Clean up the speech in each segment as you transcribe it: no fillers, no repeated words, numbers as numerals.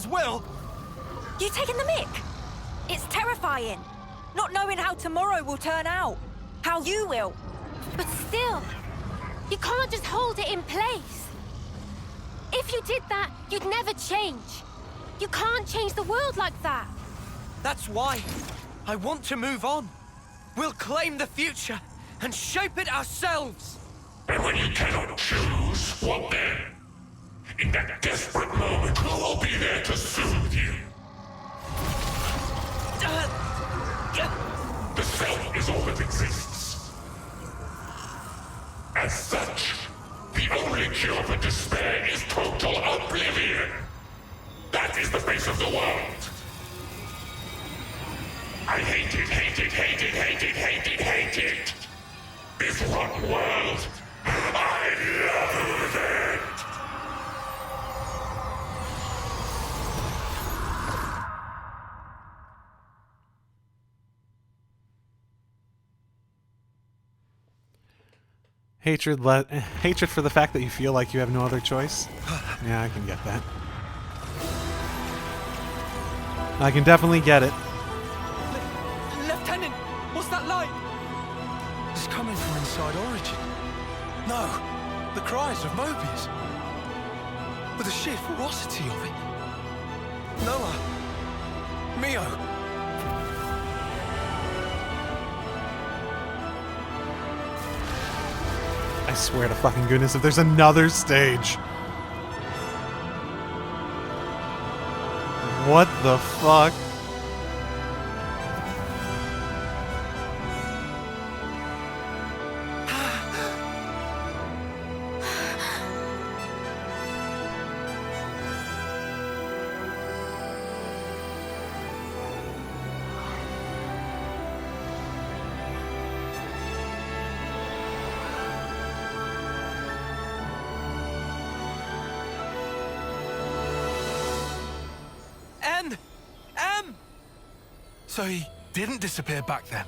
as well. You taking the mick? It's terrifying. Not knowing how tomorrow will turn out. How you will. But still, you can't just hold it in place. If you did that, you'd never change. You can't change the world like that. That's why I want to move on. We'll claim the future and shape it ourselves. And when you cannot choose, what then? In that desperate moment, who will be there to soothe you? The self is all that exists. As such, the only cure for despair is total oblivion. That is the face of the world. I hate it, hate it, hate it, hate it, hate it, hate it. This rotten world, I loathe it. Hatred for the fact that you feel like you have no other choice. Yeah, I can get that. I can definitely get it. Lieutenant, what's that light? It's coming from inside Origin. No, the cries of Mobius. With the sheer ferocity of it. Noah. Mio. I swear to fucking goodness, if there's another stage. What the fuck? So he didn't disappear back then?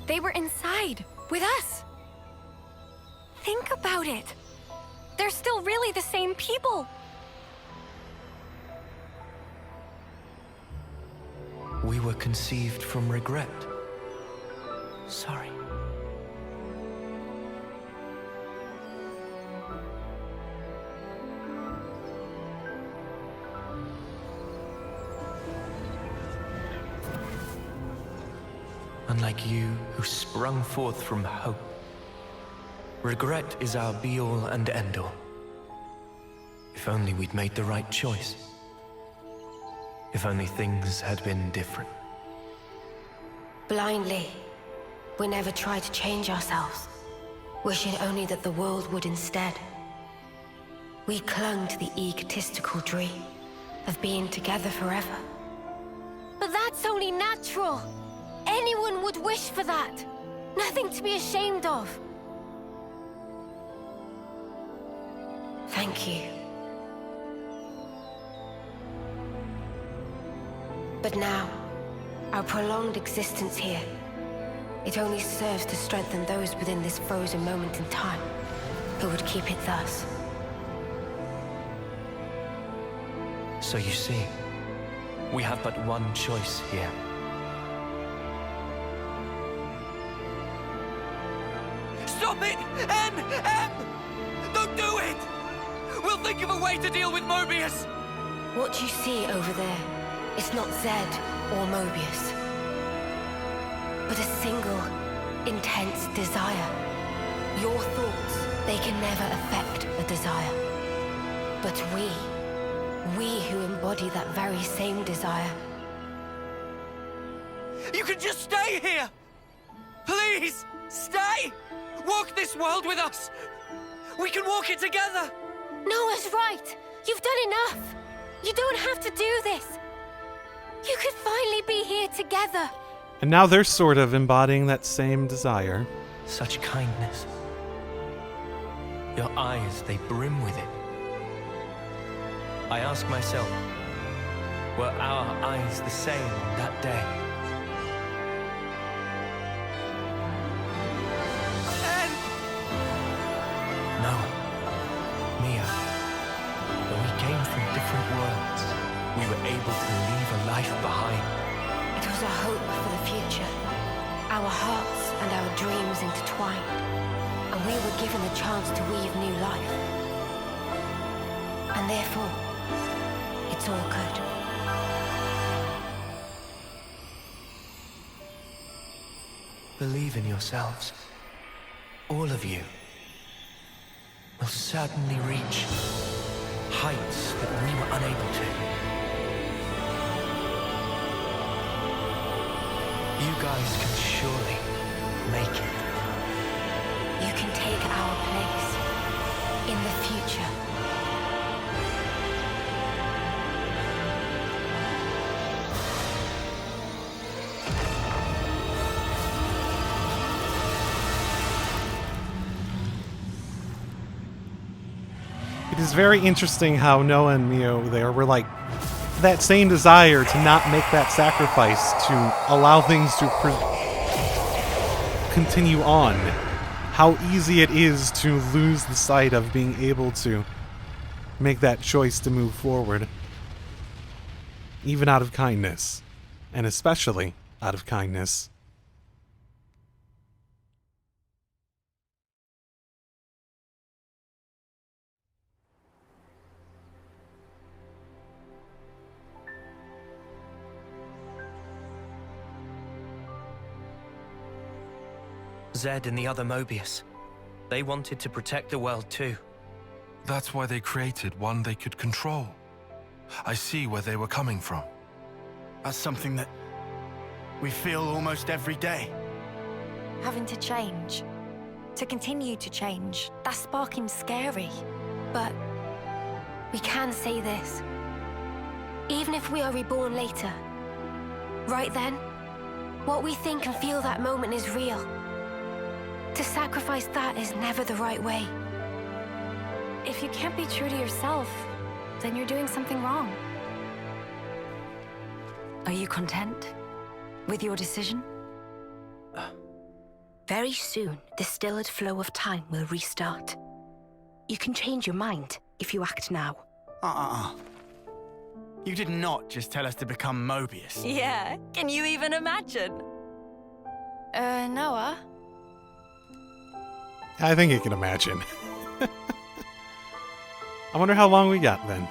They were inside, with us. Think about it. They're still really the same people. We were conceived from regret. Sorry. Unlike you, who sprung forth from hope, regret is our be-all and end-all. If only we'd made the right choice. If only things had been different. Blindly, we never tried to change ourselves, wishing only that the world would instead. We clung to the egotistical dream of being together forever. But that's only natural. Anyone would wish for that. Nothing to be ashamed of. Thank you. But now, our prolonged existence here, it only serves to strengthen those within this frozen moment in time who would keep it thus. So you see, we have but one choice here. Stop it! M! Don't do it! We'll think of a way to deal with Mobius! What you see over there, it's not Zed or Mobius, but a single, intense desire. Your thoughts, they can never affect a desire. But we who embody that very same desire. You can just stay here! Please, stay! Walk this world with us! We can walk it together! Noah's right! You've done enough! You don't have to do this! You could finally be here together! And now they're sort of embodying that same desire. Such kindness. Your eyes, they brim with it. I ask myself, were our eyes the same on that day? Noah, Mia, when we came we were able to leave a life behind. It was a hope for the future. Our hearts and our dreams intertwined, and we were given the chance to weave new life. And therefore, it's all good. Believe in yourselves. All of you will certainly reach heights that we were unable to. You guys can surely make it. You can take our place in the future. It is very interesting how Noah and Mio there were like that same desire to not make that sacrifice to allow things to continue on. How easy it is to lose the sight of being able to make that choice to move forward. Even out of kindness. And especially out of kindness. Zed and the other Mobius. They wanted to protect the world too. That's why they created one they could control. I see where they were coming from. That's something that we feel almost every day. Having to change. To continue to change. That's sparking scary. But we can say this. Even if we are reborn later, right then, what we think and feel that moment is real. To sacrifice that is never the right way. If you can't be true to yourself, then you're doing something wrong. Are you content with your decision? Very soon, the stilled flow of time will restart. You can change your mind if you act now. You did not just tell us to become Mobius. Yeah, can you even imagine? Noah? I think you can imagine. I wonder how long we got then.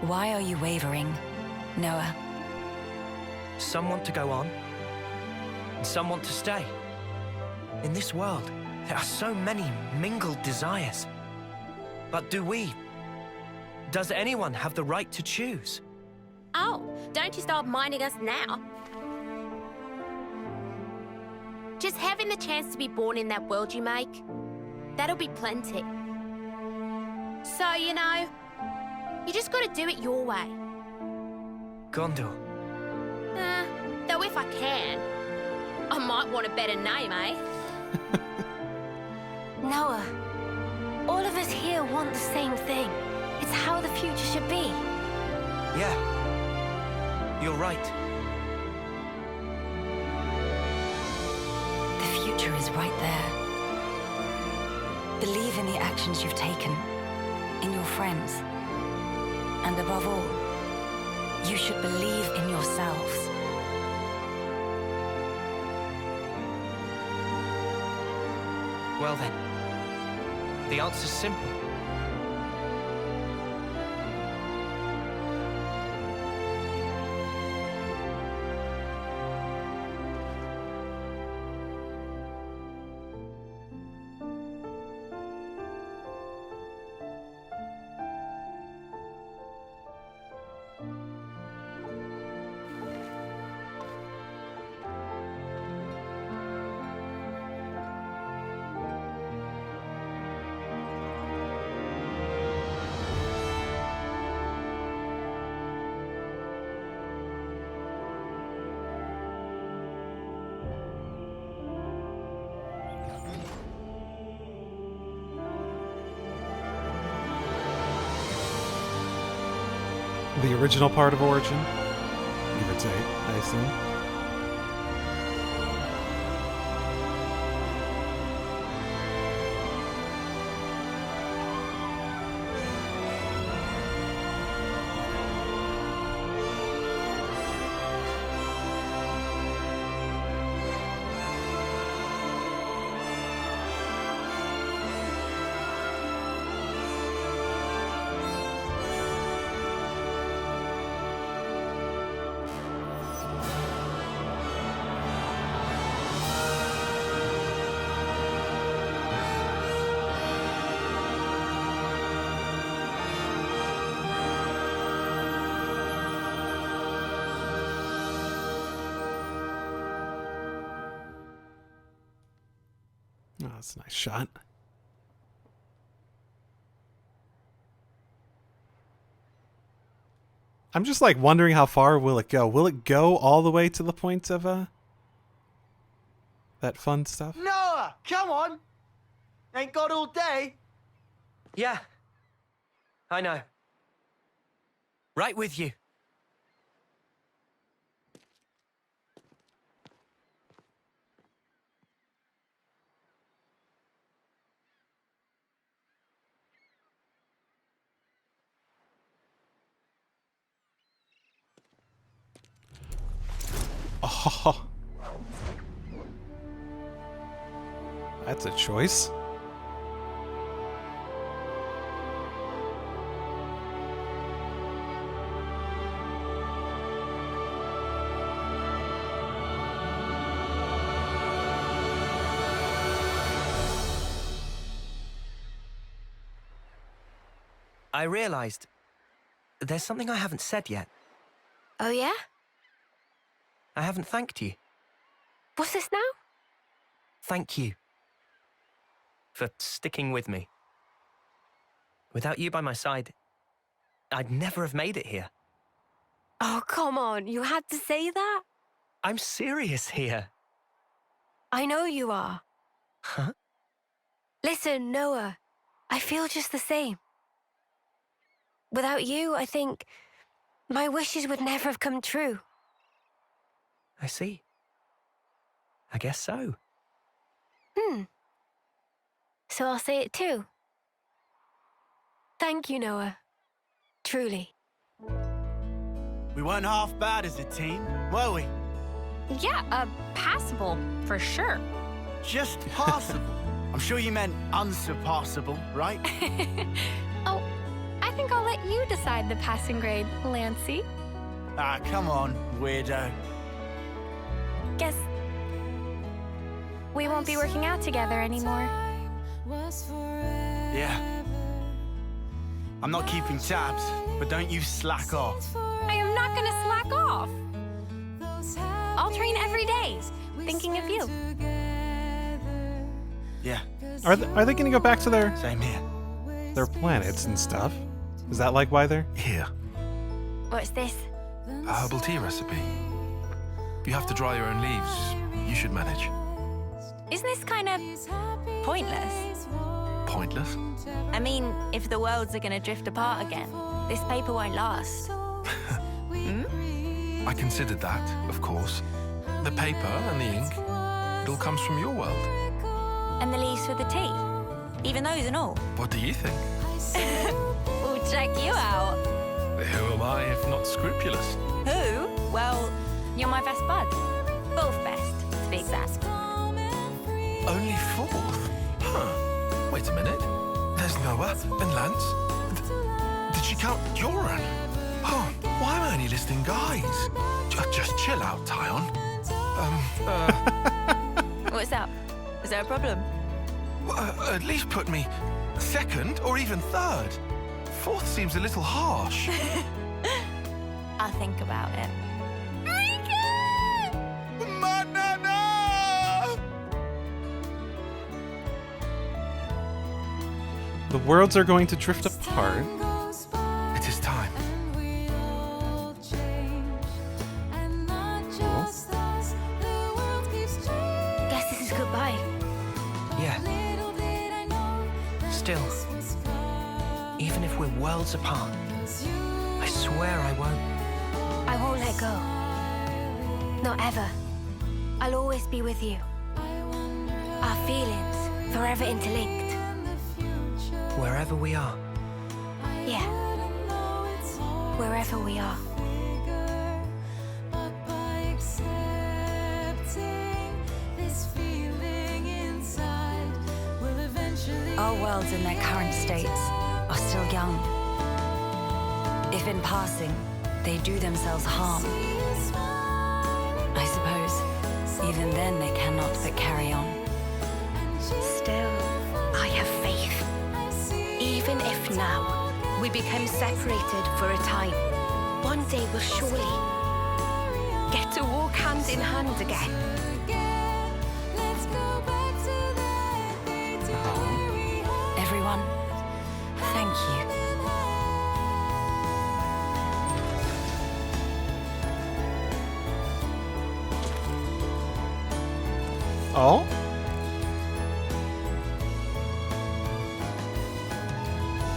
Why are you wavering, Noah? Some want to go on, and some want to stay. In this world, there are so many mingled desires. But do we? Does anyone have the right to choose? Oh, don't you start minding us now. Just having the chance to be born in that world you make, that'll be plenty. So, you know, you just gotta do it your way. Gondor. Though if I can, I might want a better name, eh? Noah, all of us here want the same thing. It's how the future should be. Yeah. You're right. The future is right there. Believe in the actions you've taken, in your friends. And above all, you should believe in yourselves. Well then, the answer's simple. The original part of Origin, give or take, I assume. that's a nice shot. I'm just like wondering how far will it go? Will it go all the way to the point of that fun stuff? Noah, come on! Ain't got all day. Yeah. I know. Right with you. Oh. That's a choice. I realized there's something I haven't said yet. Oh, yeah? I haven't thanked you. What's this now? Thank you for sticking with me. Without you by my side, I'd never have made it here. Oh, come on. You had to say that? I'm serious here. I know you are. Huh? Listen, Noah, I feel just the same. Without you, I think my wishes would never have come true. I see. I guess so. So I'll say it too. Thank you, Noah. Truly. We weren't half bad as a team, were we? Yeah, passable, for sure. Just passable. I'm sure you meant unsurpassable, right? Oh, I think I'll let you decide the passing grade, Lancey. Ah, come on, weirdo. Guess we won't be working out together anymore. Yeah. I'm not keeping tabs, but don't you slack off. I am not gonna slack off. I'll train every day, thinking of you. Yeah, Are they going to go back to same here. their planets and stuff? Is that like why they're? Here, What's this? a herbal tea recipe. You have to dry your own leaves. You should manage. Isn't this kind of pointless? Pointless? I mean, if the worlds are going to drift apart again, this paper won't last. I considered that, of course. The paper and the ink, it all comes from your world. And the leaves for the tea. Even those and all. What do you think? We'll check you out. Who am I if not scrupulous? Who? Well, you're my best bud. Both best, to be exact. Only fourth? Huh. Wait a minute. There's Noah and Lance. Did she count Joran? Oh, why am I only listing guys? Just chill out, Tyon. What's up? Is there a problem? At least put me second or even third. Fourth seems a little harsh. I'll think about it. The worlds are going to drift apart. It is time. Guess this is goodbye. Yeah. Still, even if we're worlds apart, I swear I won't. I won't let go. Not ever. I'll always be with you. Our feelings forever interlinked. Wherever we are. Yeah. Wherever we are. Our worlds in their current states are still young. If in passing, they do themselves harm, I suppose even then they cannot but carry on. Still, I have faith. Even if now we become separated for a time, one day we'll surely get to walk hand in hand again. Oh?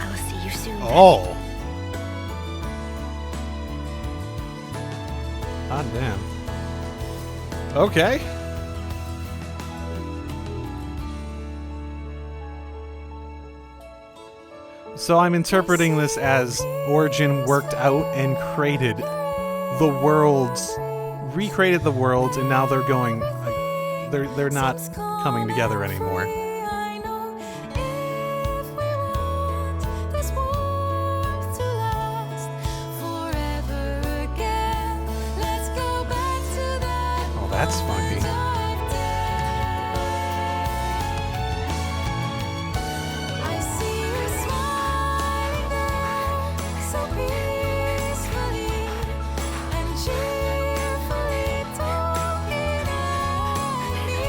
I'll see you soon. Oh. God damn. Okay. So I'm interpreting this as Origin worked out and created the worlds, recreated the worlds, and now they're going, they're not coming together anymore. Oh, that's funky.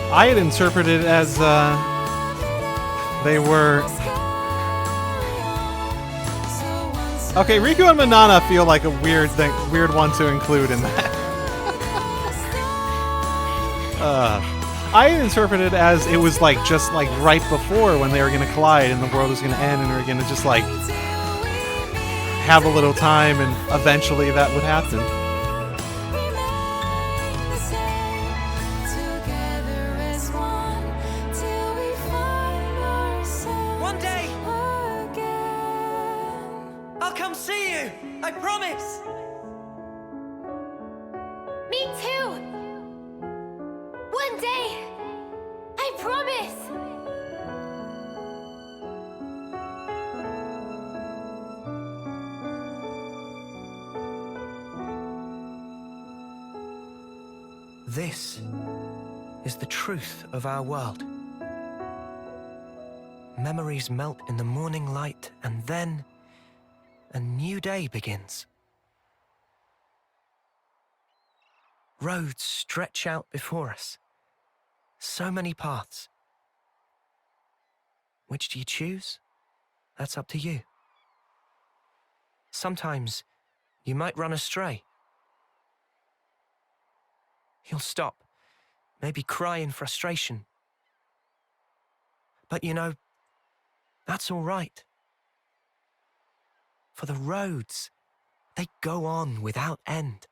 I had interpreted it as they were. Okay, Riku and Manana feel like a weird one to include in that. I had interpreted it as it was like just like right before when they were gonna collide and the world was gonna end and they were gonna just like have a little time and eventually that would happen. One day, I'll come see you. I promise. Me too. One day. I promise. This is the truth of our world. Memories melt in the morning light, and then a new day begins. Roads stretch out before us. So many paths. Which do you choose? That's up to you. Sometimes you might run astray. You'll stop, maybe cry in frustration. But you know, that's all right. For the roads, they go on without end.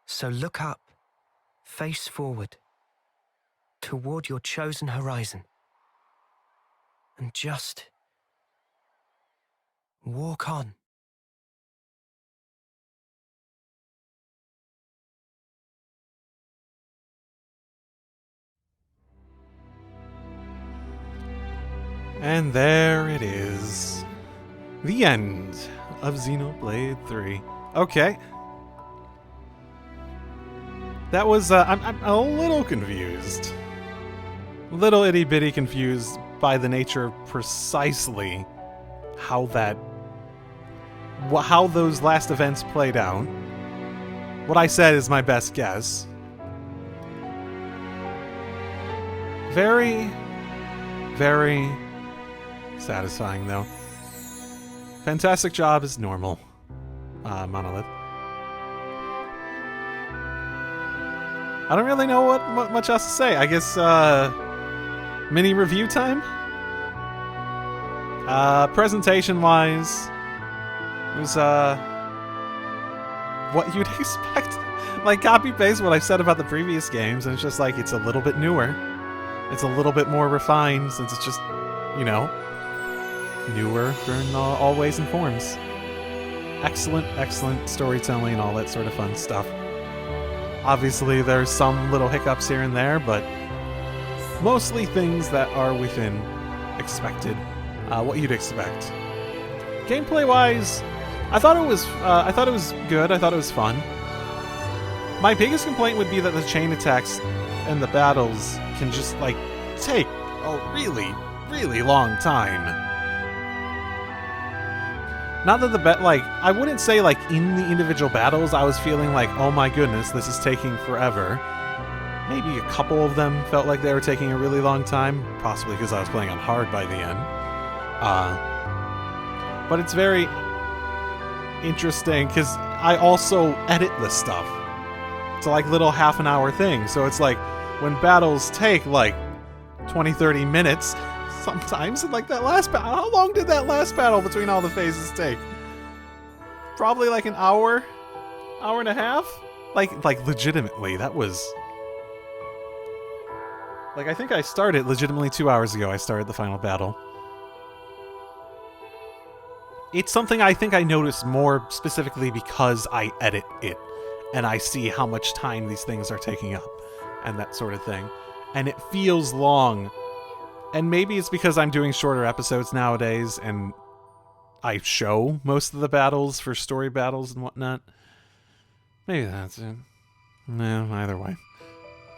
So look up, face forward, toward your chosen horizon. And just walk on. And there it is. The end of Xenoblade 3. Okay. That was, I'm a little confused. Little itty bitty confused by the nature of precisely how those last events played out. What I said is my best guess. Very, very satisfying, though. Fantastic job as normal, Monolith. I don't really know what much else to say. I guess, mini review time? Presentation-wise, it was, what you'd expect. Like, copy-paste what I said about the previous games, and it's just like, it's a little bit newer. It's a little bit more refined, since it's just, you know, newer in all ways and forms. Excellent storytelling and all that sort of fun stuff. Obviously, there's some little hiccups here and there, but mostly things that are within expected, what you'd expect. Gameplay-wise, I thought it was good. I thought it was fun. My biggest complaint would be that the chain attacks and the battles can just like take a really long time. Not that I wouldn't say like in the individual battles I was feeling like, oh my goodness, this is taking forever. Maybe a couple of them felt like they were taking a really long time, possibly because I was playing on hard by the end. But it's very interesting because I also edit this stuff to like little half-an-hour things. So it's like, when battles take like 20-30 minutes sometimes. And like that last battle, how long did that last battle between all the phases take? Probably like an hour and a half. Like legitimately, that was like, I think I started legitimately 2 hours ago. I started the final battle. It's something I think I notice more specifically because I edit it and I see how much time these things are taking up and that sort of thing. And it feels long. And maybe it's because I'm doing shorter episodes nowadays and I show most of the battles for story battles and whatnot. Maybe that's it. No, either way.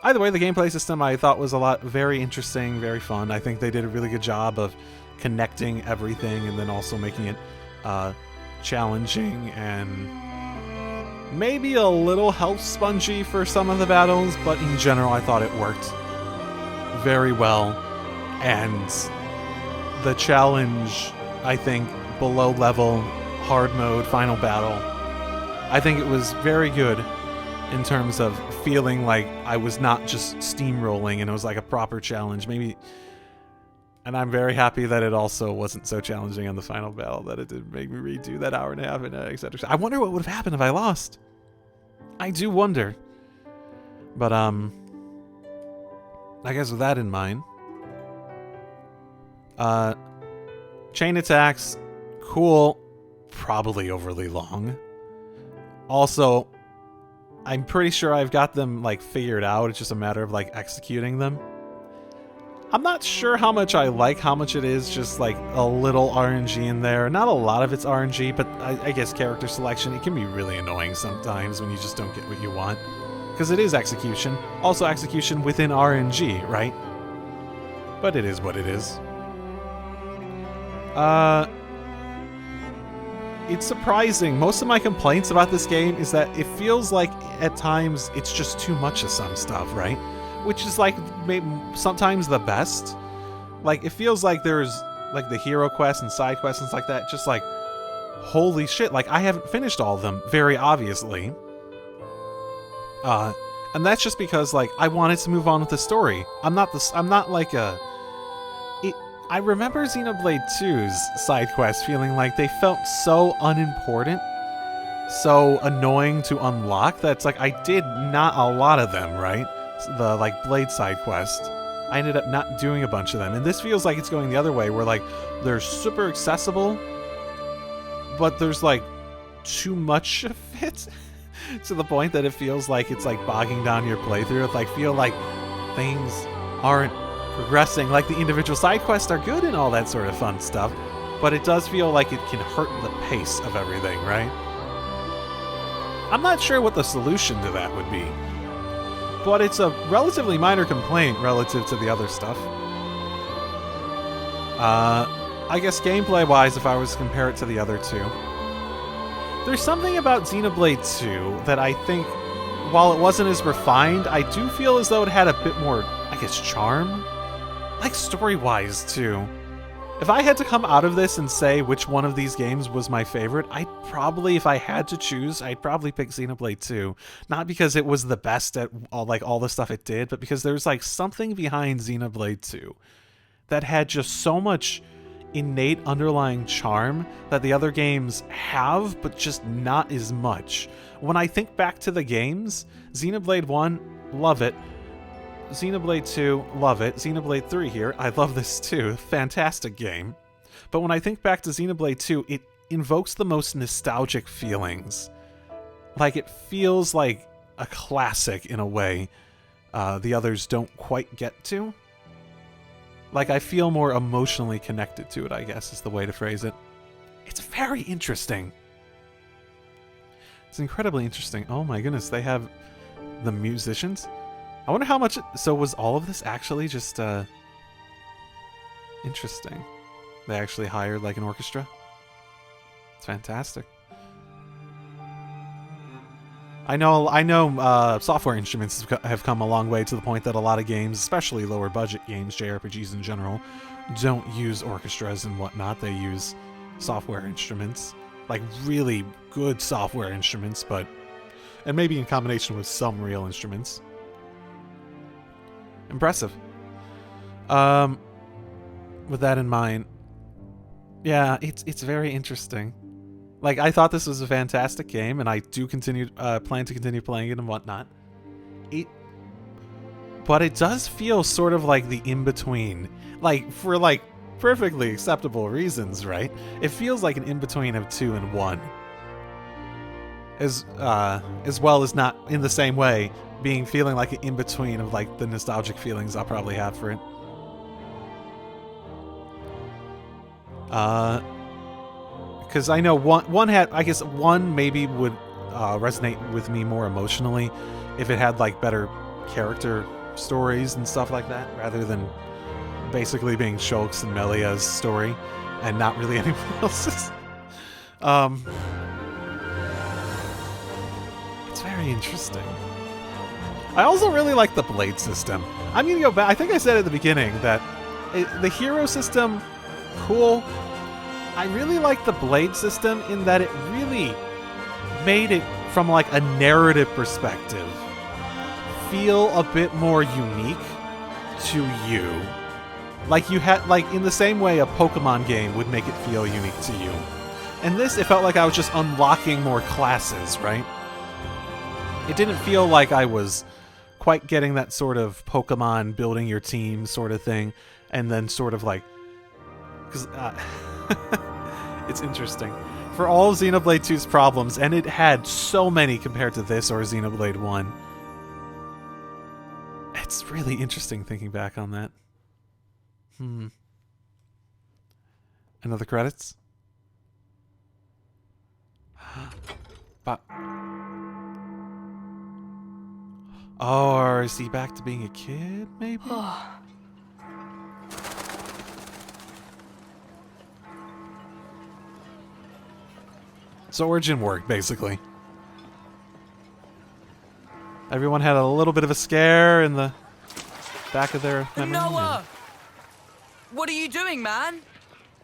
Either way, the gameplay system I thought was very interesting, very fun. I think they did a really good job of connecting everything and then also making it challenging and maybe a little health spongy for some of the battles, but in general I thought it worked very well. And the challenge, I think, below level, hard mode, final battle, I think it was very good in terms of feeling like I was not just steamrolling and it was like a proper challenge. Maybe, and I'm very happy that it also wasn't so challenging on the final battle that it did make me redo that hour and a half and etc. I wonder what would have happened if I lost. I do wonder. But I guess with that in mind, chain attacks, cool, probably overly long. Also, I'm pretty sure I've got them like figured out. It's just a matter of like executing them. I'm not sure how much I like how much it is just like a little RNG in there. Not a lot of it's RNG, but I guess character selection, it can be really annoying sometimes when you just don't get what you want. Because it is execution. Also execution within RNG, right? But it is what it is. It's surprising. Most of my complaints about this game is that it feels like at times it's just too much of some stuff, right? Which is like maybe sometimes the best. Like it feels like there's like the hero quests and side quests and stuff like that. Just like, holy shit, like I haven't finished all of them, very obviously. And that's just because like I wanted to move on with the story. I'm not like a... I remember Xenoblade 2's side quests feeling like they felt so unimportant, so annoying to unlock, that's like I did not a lot of them, right? The like Blade side quest. I ended up not doing a bunch of them, and this feels like it's going the other way, where like they're super accessible, but there's like too much of it to the point that it feels like it's like bogging down your playthrough. Like feel like things aren't progressing. Like the individual side quests are good and all that sort of fun stuff, but it does feel like it can hurt the pace of everything, right? I'm not sure what the solution to that would be, but it's a relatively minor complaint relative to the other stuff. I guess gameplay-wise, if I was to compare it to the other two, there's something about Xenoblade 2 that I think, while it wasn't as refined, I do feel as though it had a bit more, I guess, charm. Like story-wise, too. If I had to come out of this and say which one of these games was my favorite, I'd probably, if I had to choose, I'd probably pick Xenoblade 2. Not because it was the best at all the stuff it did, but because there's like something behind Xenoblade 2 that had just so much innate underlying charm that the other games have, but just not as much. When I think back to the games, Xenoblade 1, love it. Xenoblade 2, love it. Xenoblade 3 here, I love this too. Fantastic game. But when I think back to Xenoblade 2, it invokes the most nostalgic feelings. Like, it feels like a classic in a way the others don't quite get to. Like, I feel more emotionally connected to it, I guess, is the way to phrase it. It's very interesting. It's incredibly interesting. Oh my goodness, they have the musicians. I wonder how much... So was all of this actually just, interesting? They actually hired, like, an orchestra? It's fantastic. I know software instruments have come a long way to the point that a lot of games, especially lower budget games, JRPGs in general, don't use orchestras and whatnot. They use software instruments. Like, really good software instruments, but... And maybe in combination with some real instruments. Impressive. With that in mind, yeah, it's very interesting. Like, I thought this was a fantastic game, and I do plan to continue playing it and whatnot. But it does feel sort of like the in-between. Like, for, like, perfectly acceptable reasons, right? It feels like an in-between of 2 and 1. As well as not, in the same way, feeling like an in-between of, like, the nostalgic feelings I'll probably have for it. Because I know I guess one maybe would resonate with me more emotionally if it had, like, better character stories and stuff like that, rather than basically being Shulk's and Melia's story and not really anyone else's. It's very interesting. I also really like the blade system. I'm gonna go back. I think I said at the beginning that the hero system, cool. I really like the blade system in that it really made it, from like a narrative perspective, feel a bit more unique to you. Like you had, like, in the same way a Pokemon game would make it feel unique to you. And this, it felt like I was just unlocking more classes, right? It didn't feel like I was quite getting that sort of Pokemon building your team sort of thing, and then sort of like, because it's interesting. For all of Xenoblade 2's problems, and it had so many compared to this or Xenoblade 1, it's really interesting thinking back on that. Another credits? But oh, or is he back to being a kid, maybe? It's origin work, basically. Everyone had a little bit of a scare in the back of their memory. Noah! What are you doing, man?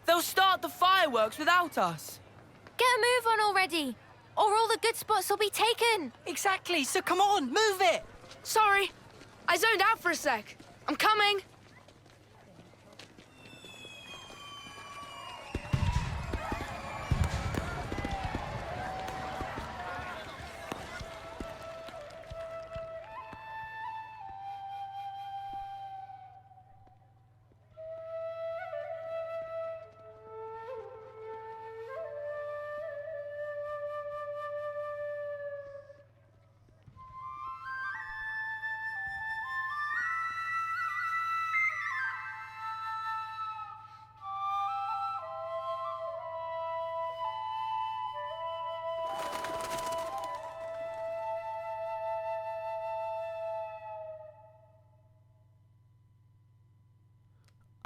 They'll start the fireworks without us. Get a move on already, or all the good spots will be taken. Exactly, so come on, move it! Sorry, I zoned out for a sec. I'm coming.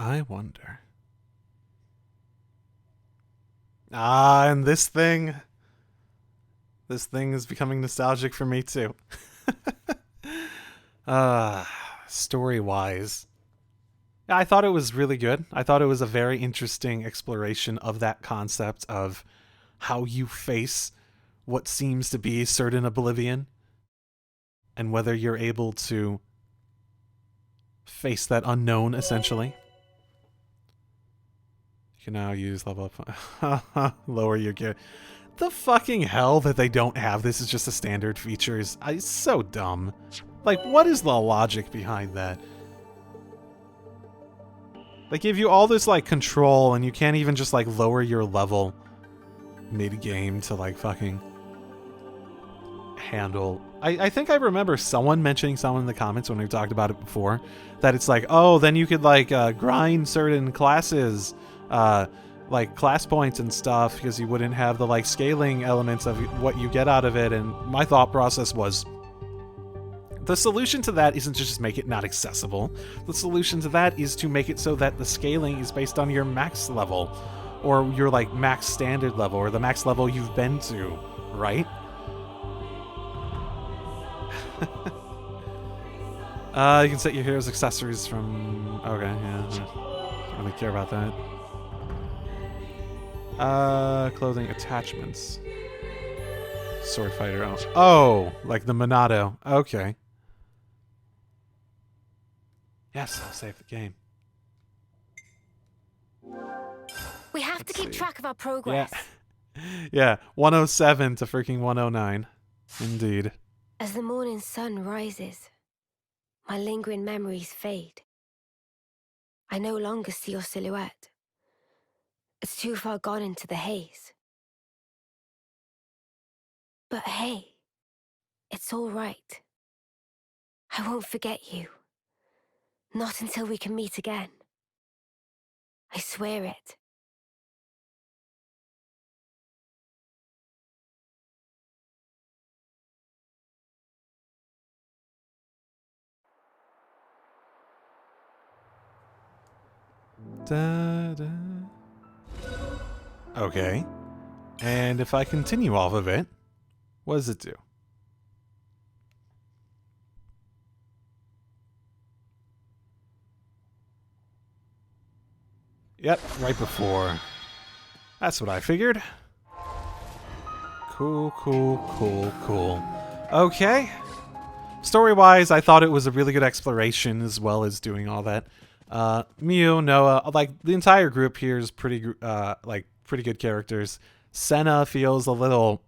I wonder. And this thing is becoming nostalgic for me too. Story-wise, yeah, I thought it was really good. I thought it was a very interesting exploration of that concept of how you face what seems to be certain oblivion, and whether you're able to face that unknown, essentially. You can now use level up. Lower your gear. The fucking hell that they don't have this is just a standard feature is so dumb. Like, what is the logic behind that? They give you all this, like, control, and you can't even just, like, lower your level mid-game to, like, fucking handle. I think I remember someone mentioning in the comments when we talked about it before, that it's like, oh, then you could, like, grind certain classes, like class points and stuff, because you wouldn't have the, like, scaling elements of what you get out of it. And my thought process was, the solution to that isn't to just make it not accessible. The solution to that is to make it so that the scaling is based on your max level, or your, like, max standard level, or the max level you've been to, right? You can set your hero's accessories from... Okay, yeah. Don't really care about that. Clothing attachments. Sword fighter. Oh, like the Monado. Okay. Yes, I'll save the game. We have to keep track of our progress. Yeah, 107 to freaking 109. Indeed. As the morning sun rises, my lingering memories fade. I no longer see your silhouette. It's too far gone into the haze. But hey, it's all right. I won't forget you. Not until we can meet again. I swear it. Da, da. Okay. And if I continue off of it, what does it do? Yep, right before. That's what I figured. Cool, cool, cool, cool. Okay. Story-wise, I thought it was a really good exploration as well as doing all that. Mew, Noah, like the entire group here is pretty good characters. Senna feels a little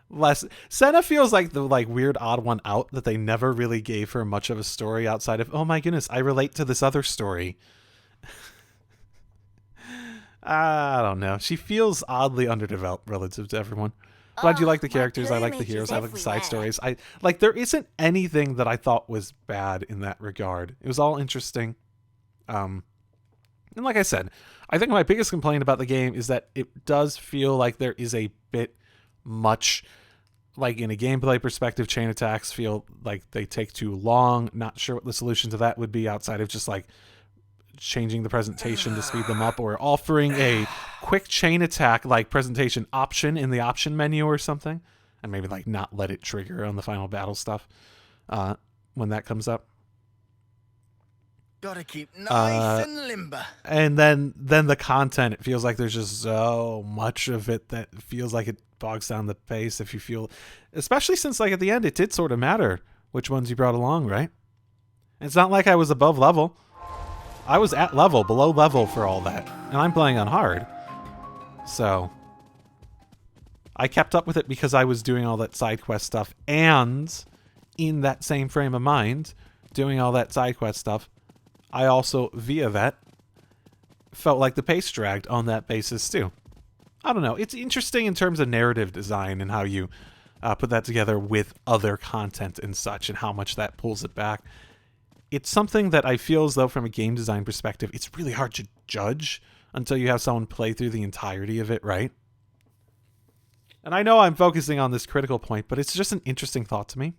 less. Senna feels like the weird odd one out that they never really gave her much of a story outside of, oh my goodness, I relate to this other story. I don't know. She feels oddly underdeveloped relative to everyone. But I do like the characters. I like the heroes. I like the side stories. There isn't anything that I thought was bad in that regard. It was all interesting. And like I said, I think my biggest complaint about the game is that it does feel like there is a bit much, like in a gameplay perspective, chain attacks feel like they take too long. Not sure what the solution to that would be outside of just like changing the presentation to speed them up or offering a quick chain attack like presentation option in the option menu or something, and maybe like not let it trigger on the final battle stuff when that comes up. Gotta keep nice and limber. And then the content, it feels like there's just so much of it that feels like it bogs down the pace. If you feel, especially since like at the end it did sort of matter which ones you brought along, right? It's not like I was above level. I was at level, below level for all that. And I'm playing on hard. So I kept up with it because I was doing all that side quest stuff. And in that same frame of mind, doing all that side quest stuff, I also, via that, felt like the pace dragged on that basis too. I don't know. It's interesting in terms of narrative design and how you put that together with other content and such and how much that pulls it back. It's something that I feel as though from a game design perspective, it's really hard to judge until you have someone play through the entirety of it, right? And I know I'm focusing on this critical point, but it's just an interesting thought to me.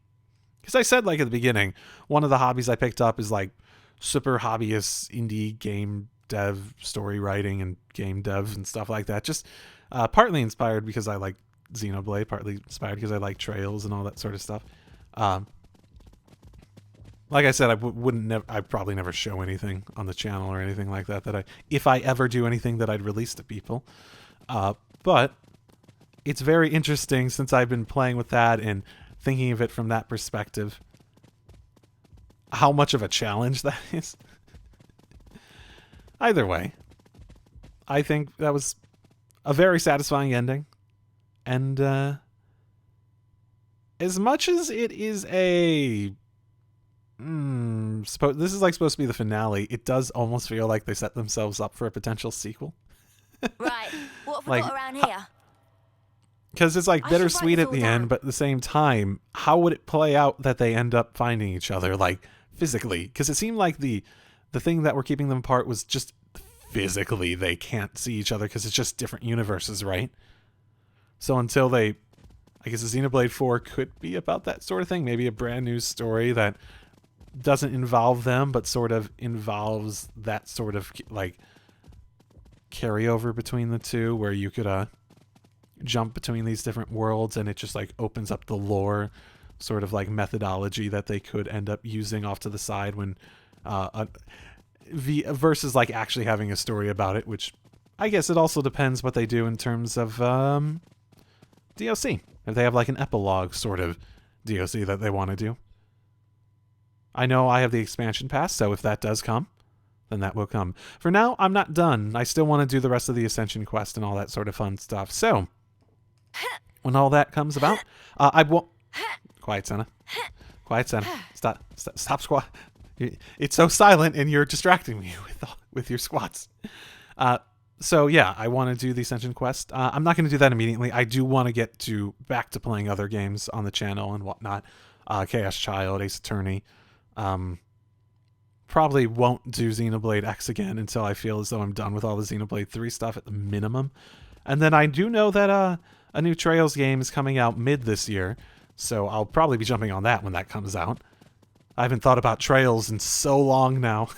Because I said, like, at the beginning, one of the hobbies I picked up is, like, super hobbyist indie game dev, story writing, and game dev and stuff like that. Just partly inspired because I like Xenoblade, partly inspired because I like Trails and all that sort of stuff. Like I said, I'd probably never show anything on the channel or anything like that, if I ever do anything that I'd release to people. But it's very interesting since I've been playing with that and thinking of it from that perspective, how much of a challenge that is. Either way, I think that was a very satisfying ending. And as much as it is a... this is like supposed to be the finale. It does almost feel like they set themselves up for a potential sequel. Right, what have we Like, got around here? Because it's like I should write bittersweet this at all the down. end, but at the same time, how would it play out that they end up finding each other, like physically? Because it seemed like the thing that were keeping them apart was just physically they can't see each other because it's just different universes, right? So until they, I guess, the Xenoblade 4 could be about that sort of thing. Maybe a brand new story that doesn't involve them, but sort of involves that sort of like carryover between the two, where you could jump between these different worlds, and it just like opens up the lore sort of like methodology that they could end up using off to the side when versus like actually having a story about it, which I guess it also depends what they do in terms of DLC. If they have like an epilogue sort of DLC that they want to do. I know I have the expansion pass, so if that does come, then that will come. For now, I'm not done. I still want to do the rest of the Ascension quest and all that sort of fun stuff. So, when all that comes about, I won't... Quiet, Senna. Quiet, Senna. Stop squat. It's so silent, and you're distracting me with your squats. So yeah, I want to do the Ascension quest. I'm not going to do that immediately. I do want to get back to playing other games on the channel and whatnot. Chaos Child, Ace Attorney. Probably won't do Xenoblade X again until I feel as though I'm done with all the Xenoblade 3 stuff at the minimum. And then I do know that a new Trails game is coming out mid this year, so I'll probably be jumping on that when that comes out. I haven't thought about Trails in so long now.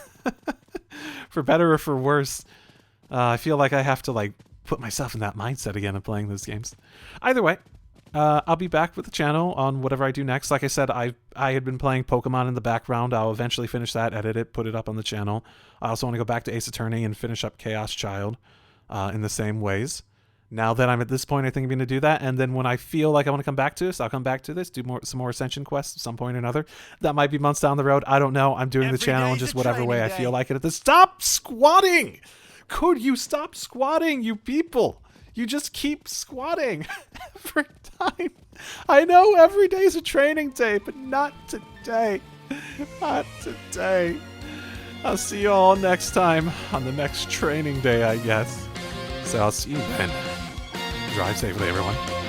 For better or for worse. I feel like I have to like put myself in that mindset again of playing those games. Either way, I'll be back with the channel on whatever I do next. Like I said, I had been playing Pokemon in the background. I'll eventually finish that, edit it, put it up on the channel. I also want to go back to Ace Attorney and finish up Chaos Child in the same ways. Now that I'm at this point, I think I'm going to do that. And then when I feel like I want to come back to this, I'll come back to this, do some more Ascension quests at some point or another. That might be months down the road. I don't know. I'm doing the channel in just whatever way I feel like it at this. Stop squatting! Could you stop squatting, you people? You just keep squatting every time. I know every day's a training day, but not today. Not today. I'll see you all next time on the next training day, I guess. So I'll see you then. Drive safely, everyone.